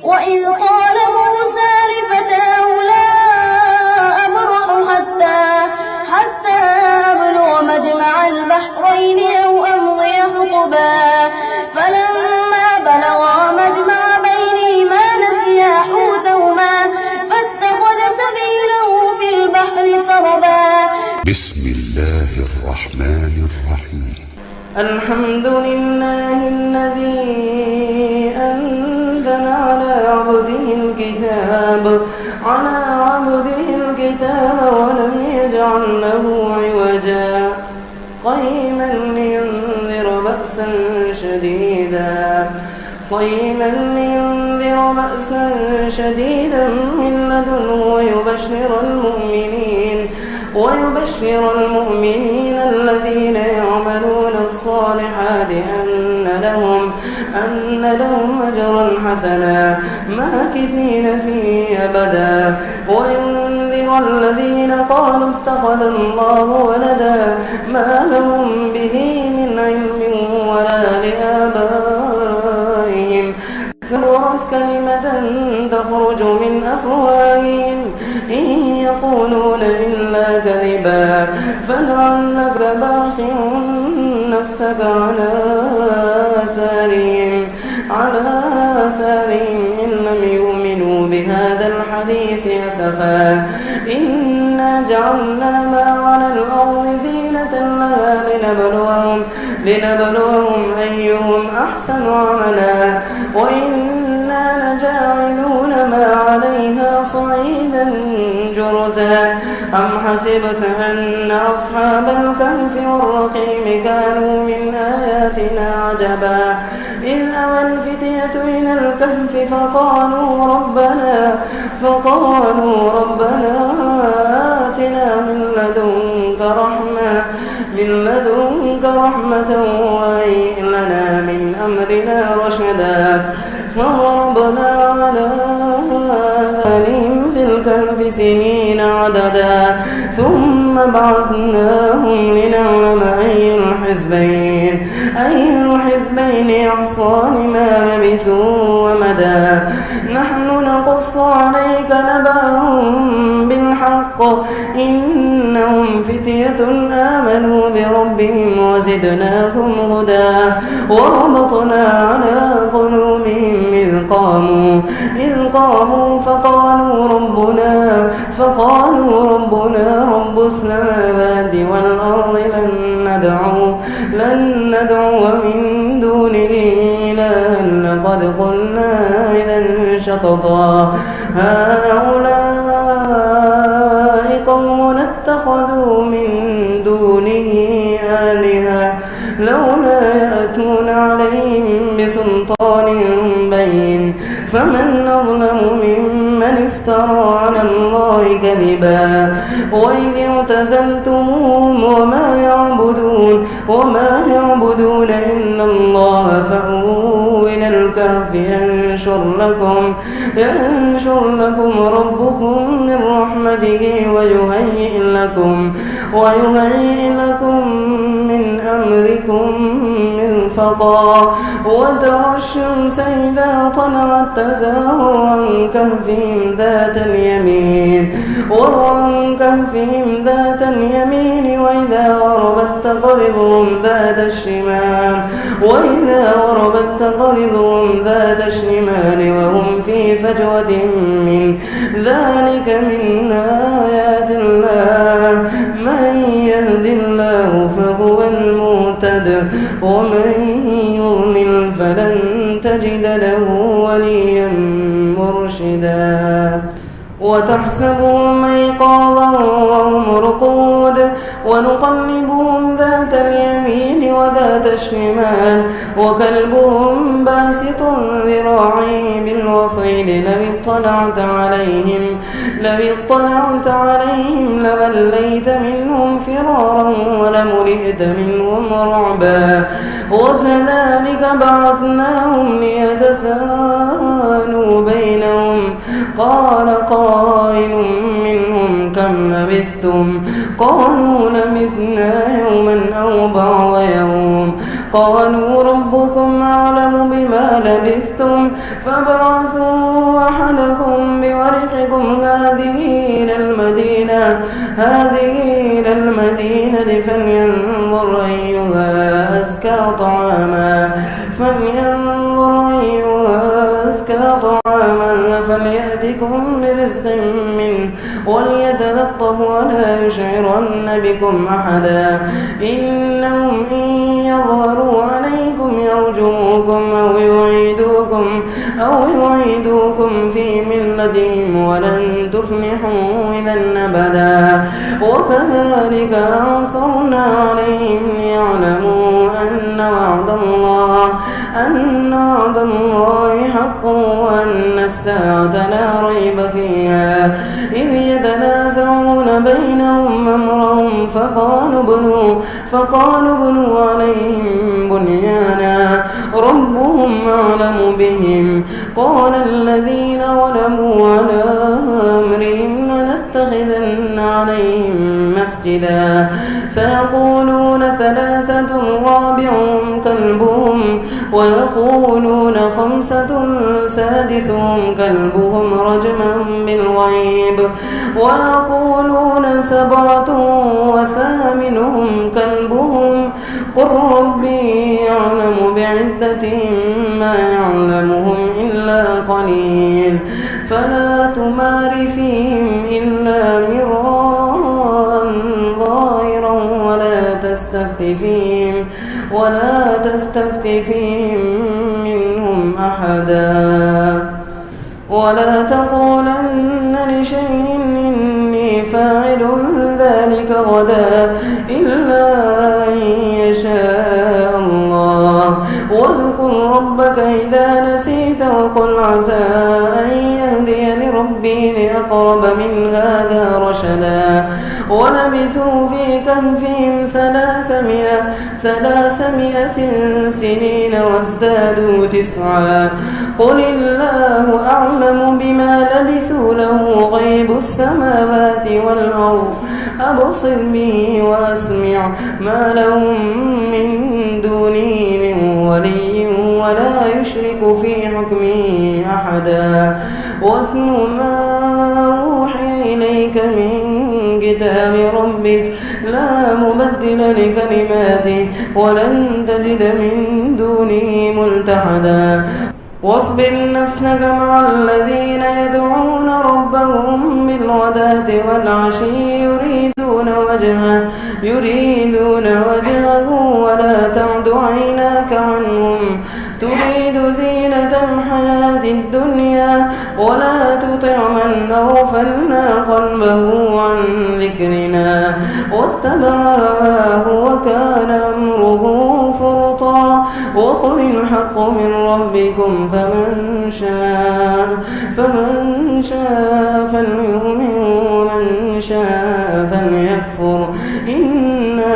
وإذ قال موسى لفتاه لا أبرح حتى أبلغ مجمع البحرين أو أمضي حقبا فلما بلغا مجمع بينهما نسيا حوتهما فاتخذ سبيله في البحر سربا. بسم الله الرحمن الرحيم. الحمد لله الذي أنزل على عبده الكتاب ولم يجعل له عوجا قيما لينذر بأسا شديدا من لدنه ويبشر المؤمنين الذين يعملون الصالحات أن لهم أجرا حسنا ماكثين فيه أبدا وينذر الذين قالوا اتخذ الله ولدا ما لهم به من علم ولا لآبائهم كبرت كلمة تخرج من أفواههم إن يقولون إلا كذبا فلعلك باخع نفسك على آثارهم إن لم يؤمنوا بهذا الحديث أسفا إنا جعلنا ما على الأرض زينة لها لنبلوهم أيهم أحسن عملا وإنا لجاعلون ما عليها صعيدا جرزا أم حسبت أن أصحاب الكهف والرقيم كانوا من آياتنا عجبا إذ أوى الفتية إلى الكهف فقالوا ربنا آتنا من لدنك رحمة وهيئ لنا من أمرنا رشدا فضربنا على آذانهم في الكهف سنين عددا ثم بعثناهم لنعلم أي الحزبين أحصى لما لبثوا ومدى نحن نقص عليك نبأهم بالحق إنهم فتية آمنوا بربهم وزدناهم هدى وربطنا على قلوبهم إذ قاموا فقالوا ربنا رب السماوات والأرض لن ندعو من دونه إلها لقد قلنا إذا شططا هؤلاء قوم اتخذوا من دونه آلهة لولا يأتون عليهم بسلطان بين فمن أظلم ممن افترى على الله كذبا وإذ اعتزلتموهم وما يعبدون إلا الله فأووا إلى الكهف ينشر لكم ربكم من رحمته ويهيئ لكم من أمركم مرفقا وترى الشمس إذا طلعت تزاور عن كهفهم ذات اليمين وإذا غربت تقرضهم ذات الشمال وهم في فجوة من ذلك من آيات الله من يهد الله فهو المهتد ومن يضلل فلن تجد له وليا مرشدا وتحسبهم أيقاظا وهم رقود ونقلبهم ذات اليمين وذات الشمال وكلبهم باسط ذراعيه بالوصيد لو اطلعت عليهم لوليت منهم فرارا ولملئت منهم رعبا وكذلك بعثناهم ليتساءلوا بينهم قال قائل منهم كم لبثتم قالوا لبثنا يوما أو بعض يوم قالوا ربكم أعلم بما لبثتم فابعثوا أحدكم بورقكم هذه إلى المدينة فلينظر أيها أزكى طعاما فليأتكم برزق منه وليتلطف ولا يشعرن بكم أحدا إنهم إن يظهروا عليكم يرجموكم أو يعيدوكم في ملتهم ولن تفلحوا إذا أبدا وكذلك أعثرنا عليهم ليعلموا أن وعد الله حق وأن الساعة لا ريب فيها إذ يتنازعون بينهم أمرهم فقالوا بنوا عليهم بنيانا ربهم أعلم بهم قال الذين غلبوا على أمرهم لنتخذن عليهم مسجدا سيقولون ثلاثة رابعهم كلبهم ويقولون خمسة سادسهم كلبهم رجما بالغيب ويقولون سبعة وثامنهم كلبهم قل ربي يعلم بعدتهم ما يعلمهم إلا قليل فلا تمار فيهم إلا مراء ظاهرا ولا تستفت فيهم منهم أحدا ولا تقولن لشيء إني فاعل ذلك غدا إلا أن يشاء الله واذكر ربك إذا نسيت وقل عسى أن يهديني ربي لأقرب من هذا رشدا ولبثوا في كهفهم 300 سنين وازدادوا 9 قل الله أعلم بما لبثوا له غيب السماوات والأرض أبصر به وأسمع ما لهم من دونه من ولي ولا يشرك في حكمه أحدا واتل ما أوحي إليك من كتاب ربك لا مبدل لكلماته ولن تجد من دونه ملتحدا واصبر نفسك مع الذين يدعون ربهم بالغداة والعشي يريدون وجهه ولا تعد عيناك عنهم تريد زينة الحياة الدنيا ولا تطع من أغفلنا قلبه عن ذكرنا واتبع هواه وكان أمره فرطا وقل الحق من ربكم فمن شاء فليؤمن ومن شاء فليكفر إنا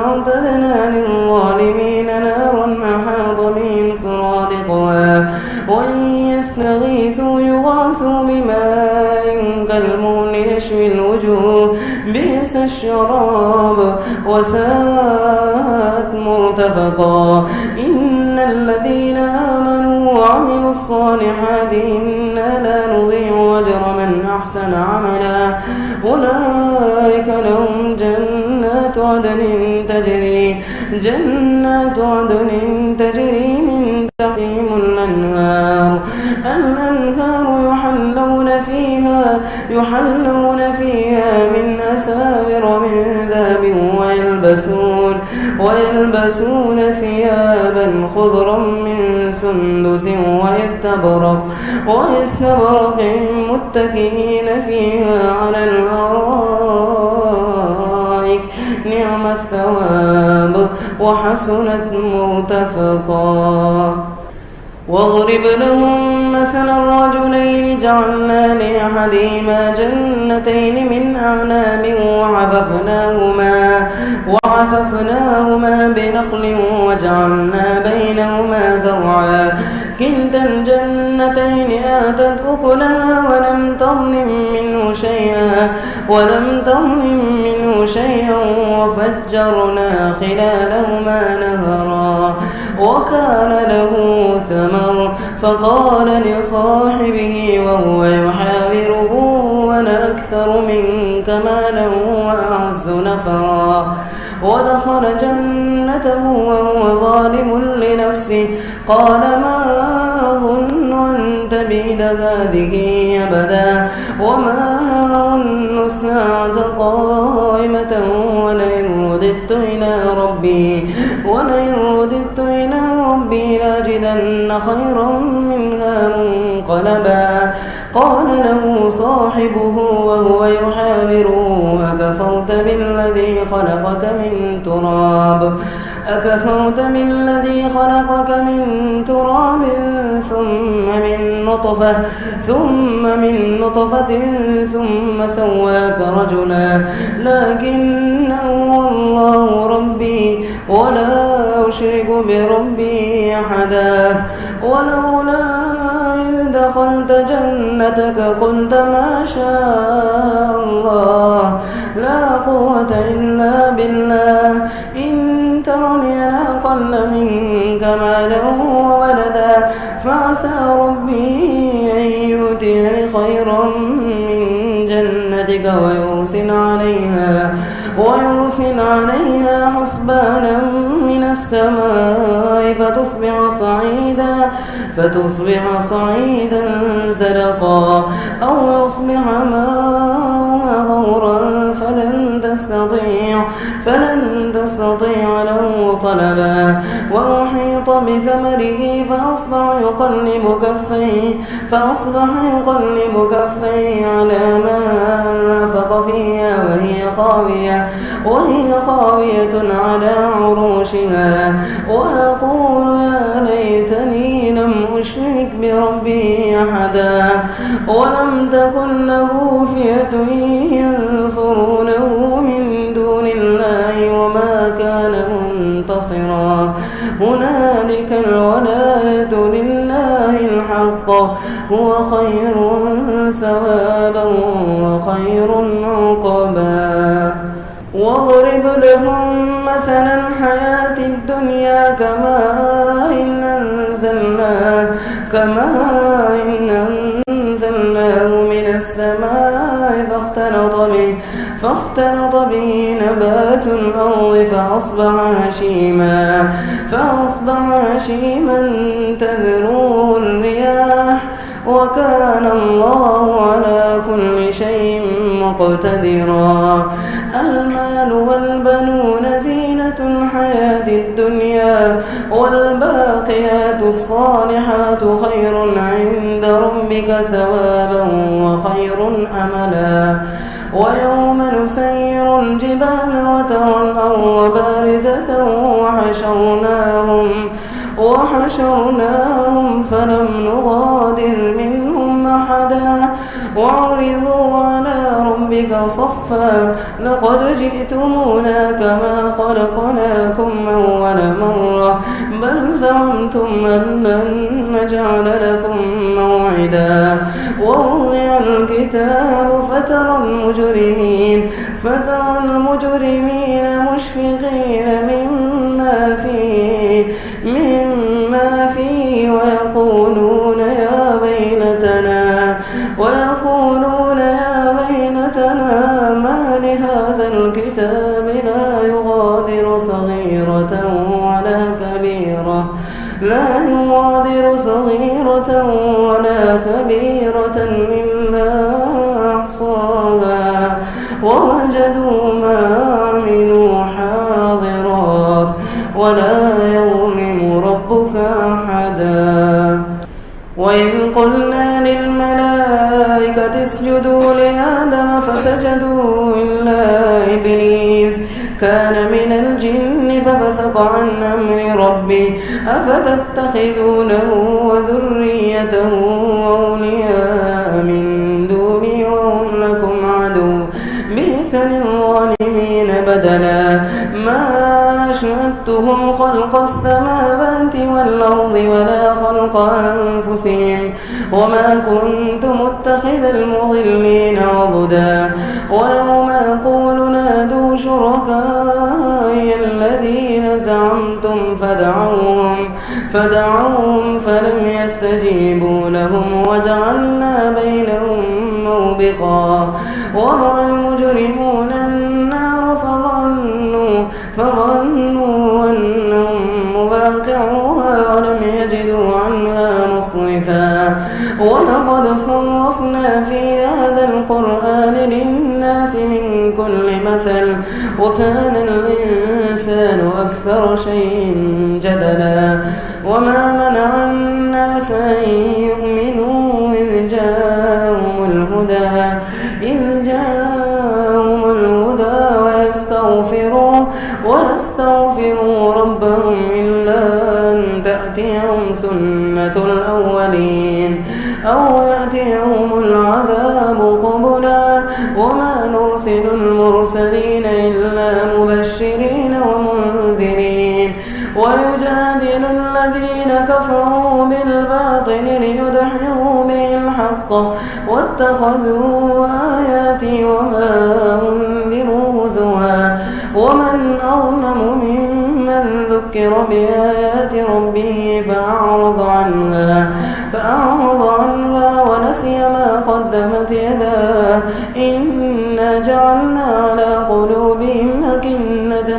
أعتدنا للظالمين نارا أحاط بهم سرادقها وإن يستغيثوا يغاثوا بماء كالمهل يشوي الوجوه بئس الشراب وساءت مرتفقا إن الذين آمنوا وعملوا الصالحات إنا لا نضيع أجر من أحسن عملا أولئك لهم جنات عدن تجري من تحتهم الأنهار يحلون فيها من أساور من ذهب ويلبسون ثيابا خضرا من سندس واستبرق متكئين فيها على الأرائك نعم الثواب وحسنت مرتفقا واضرب لهم مثل الرجلين جعلنا لأحدهما جنتين من أعناب وحففناهما بنخل وجعلنا بينهما زرعا كلتا الجنتين آتت أكلها ولم تظلم منه شيئا وفجرنا خلالهما نهرا وكان له ثمر فقال لصاحبه وهو يحاوره وأنا أكثر منك مالا وأعز نفرا ودخل جنته وهو ظالم لنفسه قال ما أظن أن تبيد هذه أبدا وما أظن الساعة قائمة ولئن رددت إلى ربي لاجدن خيرا منها منقلبا قال له صاحبه وهو يحاوره أكفرت بالذي خلقك من تراب ثم من نطفة ثم سواك رجلا لكن هو الله ربي ولا أشرك بربي أحدا ولولا إذ دخلت جنتك قلت ما شاء الله لا قوة إلا بالله إن ترني أنا أقل منك مالا وولدا فعسى ربي أن يؤتيني خيرا من جنتك ويرسل عليها حسبانا من السماء فتصبح صعيدا زلقا أو يصبح ماؤها غورا فلن تستطيع له طلبا وأحيط بثمره فأصبح يقلب كفيه على ما أنفق فيها وهي خاوية على عروشها ويقول يا ليتني لم أشرك بربي أحدا ولم تكن له فئة ينصرونه من دون الله وما كان منتصرا هنالك الولاية لله الحق هو خير ثوابا وخير عقبا واضرب لهم مثل الحياة الدنيا كماء إن أنزلناه من السماء فاختلط به نبات الأرض فأصبح هشيما تذروه الرياح وكان الله على كل شيء مقتدرا المال والبنون زينة الحياة الدنيا والباقيات الصالحات خير عند ربك ثوابا وخير أملا ويوم نسير الجبال وترى الأرض بارزة وحشرناهم فلم نغادر منهم أحدا وعرضوا على ربك صفا لقد جئتمونا كما خلقناكم أول مرة بل زعمتم أن لن نجعل لكم موعدا ووضع الكتاب فترى المجرمين مشفقين مما فيه ويقولون يا ويلتنا ما لهذا الكتاب لا يغادر صغيرة ولا كبيرة إلا أحصاها ووجدوا ما عملوا حاضرا ولا يظلم ربك أحدا وإذ قلنا للملائكة اسجدوا لآدم فسجدوا إلا إبليس كان من الجن ففسق عن أمر ربه أفتتخذونه وذريته أولياء من دوني وهم لكم عدو بئس للظالمين بدلا ما أشهدتهم خلق السماوات والأرض ولا خلق أنفسهم وما كنت متخذ المضلين عضدا ويوم يقول نادوا شركائي الذين زعمتم فدعوهم فلم يستجيبوا لهم وجعلنا بينهم موبقا ورأى المجرمون النار فظنوا أنهم مواقعوها ولم يجدوا عنها مصرفا ولقد صرفنا في هذا القرآن للناس من كل مثل وكان الإنسان أكثر شيء جدلا وما منع الناس أن يؤمنوا إذ جاءهم الهدى ويستغفروا ربهم إلا أن تأتيهم سنة الأولين أو يأتيهم العذاب قبلا وما نرسل المرسلين إلا مبشرين ومنذرين ويجادل الذين كفروا بالباطل ليدحضوا به الحق واتخذوا آياتي وما أنذروا هزوا ومن أظلم ممن ذكر بآيات ربه فأعرض عنها ونسي ما قدمت يداه إنا جعلنا على قلوبهم أكنة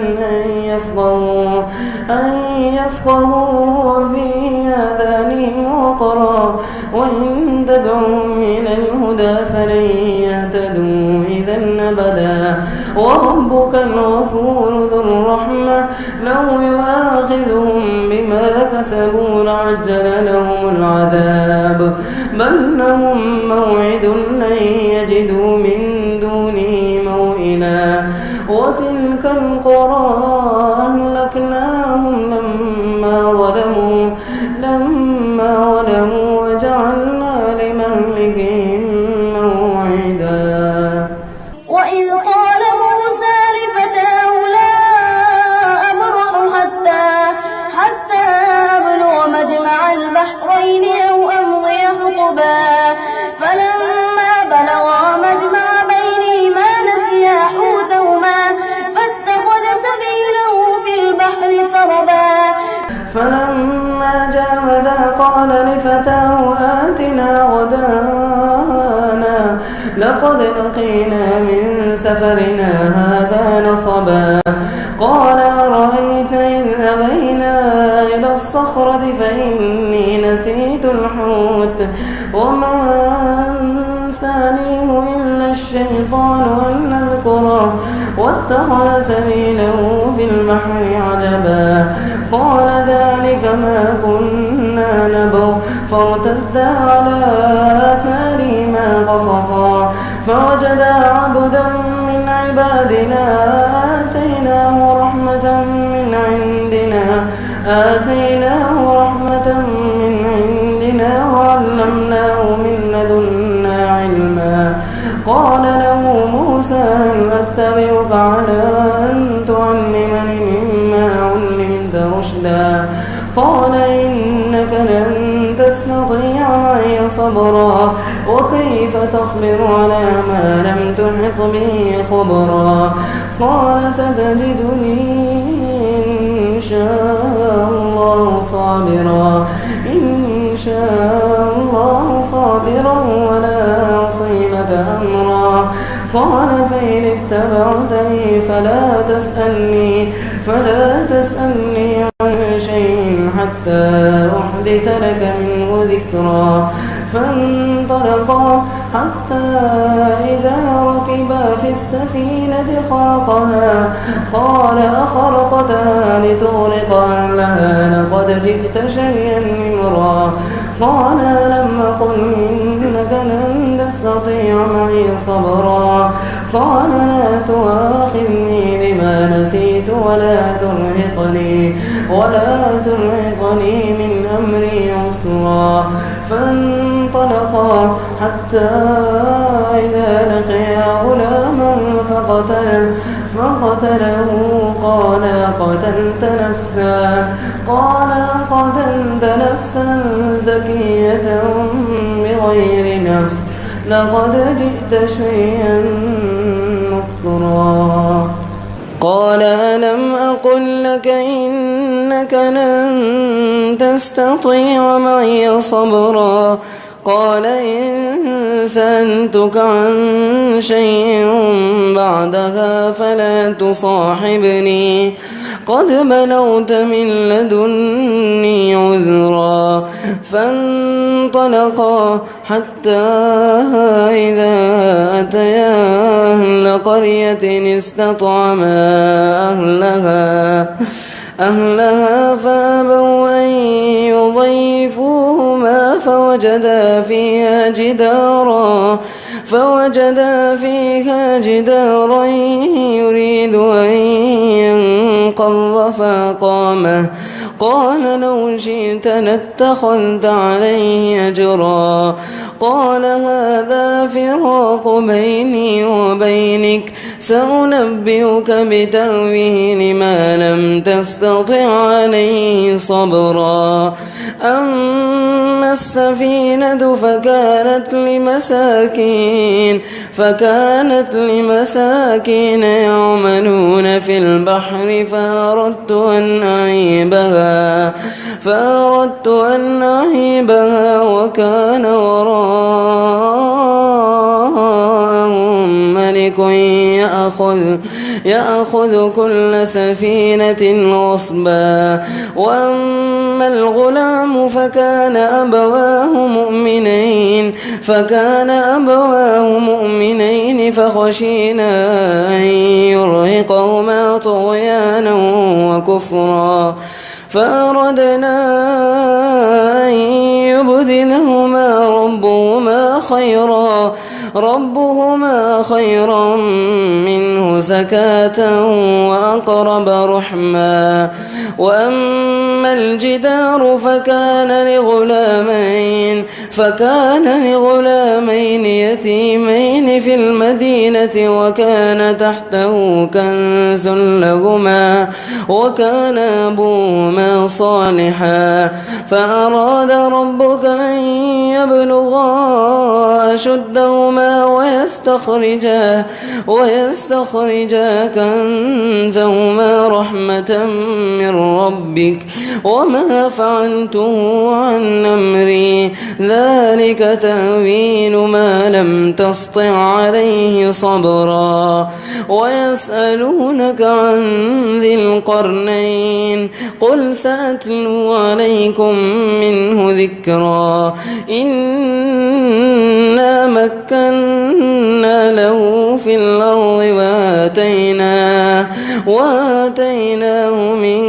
أن يفقهوا وفي آذانهم وقرا وإن تدعوهم إلى الهدى فلن يهتدوا إذا أبدا وربك الغفور ذو الرحمة لو يؤاخذهم بما كسبوا لعجل لهم العذاب بل لهم موعد لن يجدوا من دونه موئلا وتلك القرى أهلكناهم لما ظلموا وجعلنا لمهلكهم موعدا وإذ قال موسى لفتاه لا أبرح حتى أبلغ مجمع البحرين أو أمضي حقبا فلما بلغا مجمع بينهما نسيا حوتهما فاتخذ سبيله في البحر سربا فلما جاوزا قال لفتاه آتنا غداءنا لقد لقينا من سفرنا هذا نصبا قال أرأيت إذ أبينا إلى الصخرة فإني نسيت الحوت وما أنسانيه إلا الشيطان أن أذكره واتخذ سبيله في البحر عجبا قال ذلك ما كنا نبغ فارتدا على آثارهما قصصا فوجدا عبدا من عبادنا آتيناه رحمة من عندنا وعلمناه من لدنا علما قال له موسى هل أتبعك على أن تعلمني مما علمت رشدا قال إنك لن تستطيع معي صبرا وكيف تصبر على ما لم تحط به خبرا قال ستجدني إن شاء الله صابرا ولا أعصي لك أمرا قال فإن اتبعتني فلا تسألني عن شيء حتى أحدث لك منه ذكرا فانطلقا حتى إذا ركبا في السفينة خرقها قال أخرقتها لتغرق أهلها لقد جئت شيئا إمرا قال لم أقل إنك لن تستطيع معي صبرا قال لا تؤاخذني بما نسيت ولا ترهقني من أمري عسرا فانطلقا حتى إذا لقيا غلاما فقتله قال قتلت نفسا زكية بغير نفس لقد جئت شيئا نكرا قال ألم أقل لك إنك لن تستطيع معي صبرا قال إن سألتك عن شيء بعدها فلا تصاحبني قد بلغت من لدني عذرا فانطلقا حتى إذا أتيا أهل قرية استطعما أهلها فأبوا أن يضيفوهما فوجدا فيها جدارا يريد أن ينقض فأقامه قال لو شئت لاتخذت عليه أجرا قال هذا فراق بيني وبينك سأنبئك بتأويل ما لم تستطع عليه صبرا أما السفينة فكانت لمساكين يعملون في البحر فأردت أن أعيبها وكان وراءهم ملك يأخذ كل سفينة غصبا وأما الغلام فكان أبواه مؤمنين فخشينا أن يرهقهما طغيانا وكفرا فأردنا أن يبدلهما ربهما خيرا منه زكاة وأقرب رحما وأما الجدار فكان لغلامين يتيمين في المدينة وكان تحته كنز لهما وكان أبوهما صالحا فأراد ربك أن يبلغا أشدهما ويستخرجا كنزهما رحمة من ربك وما فعلته عن أمري ذلك تأويل ما لم تسطع عليه صبرا ويسألونك عن ذي القرنين قل سأتلو عليكم منه ذكرا إنا مكنا له في الأرض وآتيناه من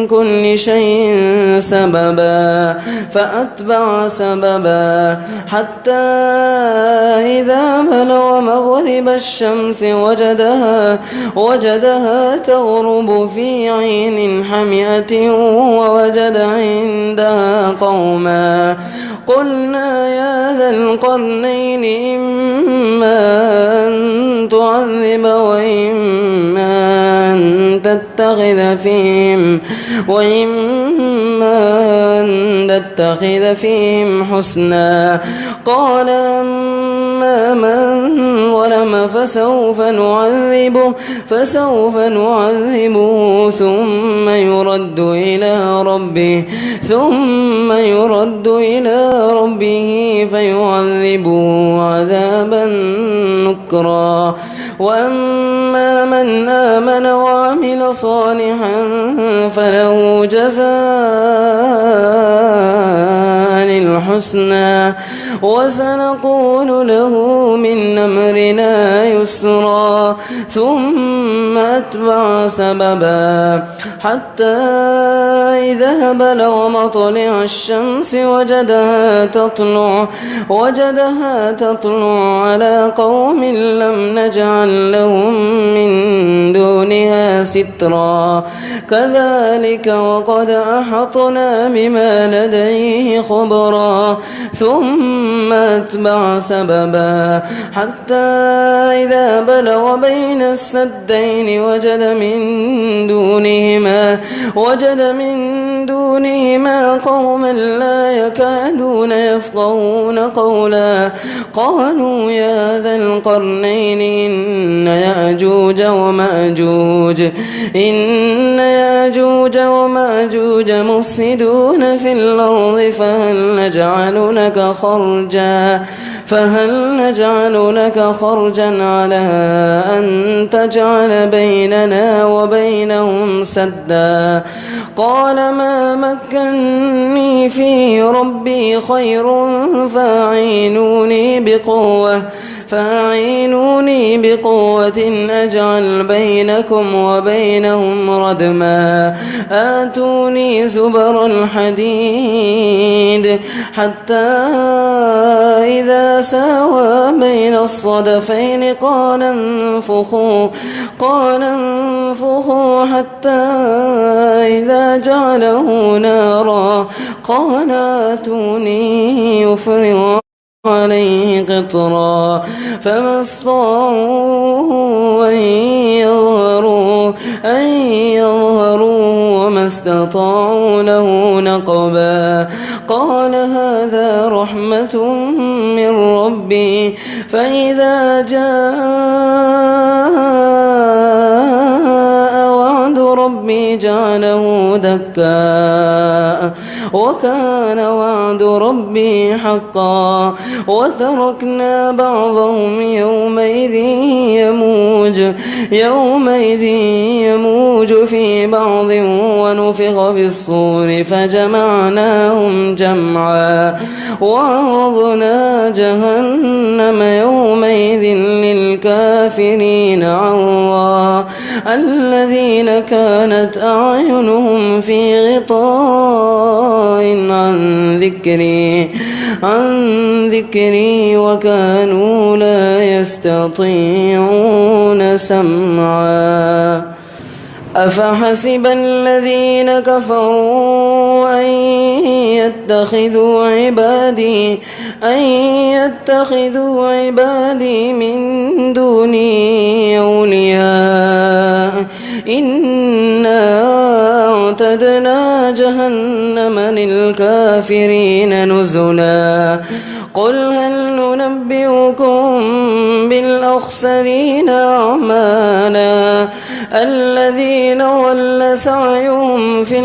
كل شيء سببا فأتبع سببا حتى إذا بلغ مغرب الشمس وجدها تغرب في عين حمئة ووجد عندها قوما قلنا يا ذا القرنين إما أن تعذب وإما أن تتخذ فيهم حسنا قال أما من ظلم فسوف نعذبه ثم يرد إلى ربه فيعذبه عذابا نكرا وأما من آمن وعمل صالحا فله جزاء الحسنى وسنقول له من أمرنا يسرا ثم أتبع سببا حتى إذا بلغ مطلع الشمس وجدها تطلع على قوم لم نجعل لهم من دونها سترا كذلك وقد أحطنا بما لديه خبرا ثم أتبع سببا حتى إذا بلغ بين السدين وجد من دونهما قوما لا يكادون يفقهون قولا قالوا يا ذا القرنين إن يأجوج ومأجوج مفسدون في الأرض فهل نجعل لك خرجا على أن تجعل بيننا وبينهم سدا قال ما مكني فيه ربي خير فأعينوني بقوة أجعل بينكم وبينهم ردما آتوني زبر الحديد حتى إذا ساوى بين الصدفين قال انفخوا حتى إذا جعله نارا قال آتوني يفرغ عليه قطرا فما استطاعوا أن يظهروا وما استطاعوا له نقبا قال هذا رحمة من ربي فإذا جاء وعد ربي جعله دكا وكان وعد ربي حقا وتركنا بعضهم يومئذ يموج في بعض ونفخ في الصور فجمعناهم جمعا وعرضنا جهنم يومئذ للكافرين عرضا الذين كانت أعينهم في غطاء عن ذكري وكانوا لا يستطيعون سمعا أفحسب الذين كفروا أن يتخذوا عبادي من دوني أولياء إنا أعتدنا جهنم للكافرين نزلا قل هل ننبئكم بالأخسرين أعمالا الذين ضل سعيهم في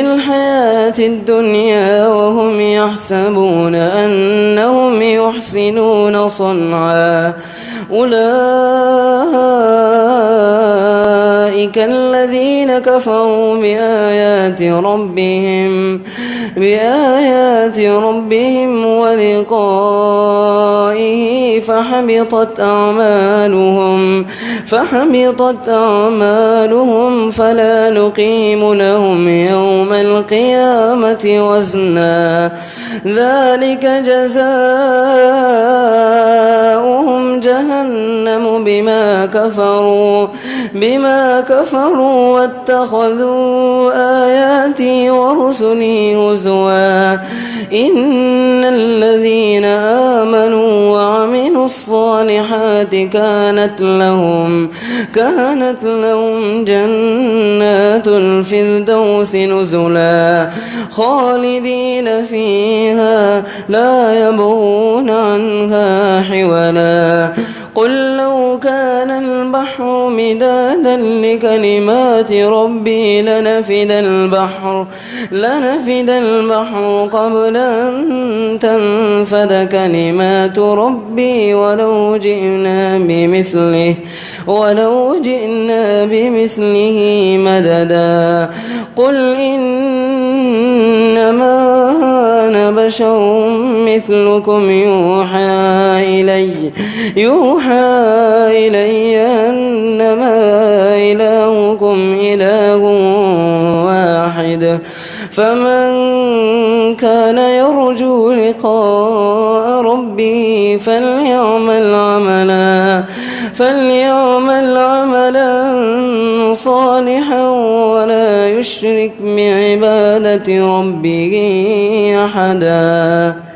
الحياة الدنيا وهم يحسبون أنهم يحسنون صنعا أولئك الذين كفروا بآيات ربهم ولقائه فحبطت أعمالهم فلا نقيم لهم يوم القيامة وزنا ذلك جزاؤهم جهنم بما كفروا واتخذوا آياتي ورسلي هزوا إن الذين آمنوا وعملوا الصالحات كانت لهم جنات الفردوس نزلا خالدين فيها لا يبغون عنها حولا قل لو كان البحر مدادا لكلمات ربي لنفد البحر قبل أن تنفد كلمات ربي ولو جئنا بمثله مددا قل إنما أنا بشر مثلكم يوحى إلي أنما إلهكم إله واحد فمن كان يرجو لقاء ربه فليعمل عملا صالحا ولا يشرك بعبادة ربه أحدا.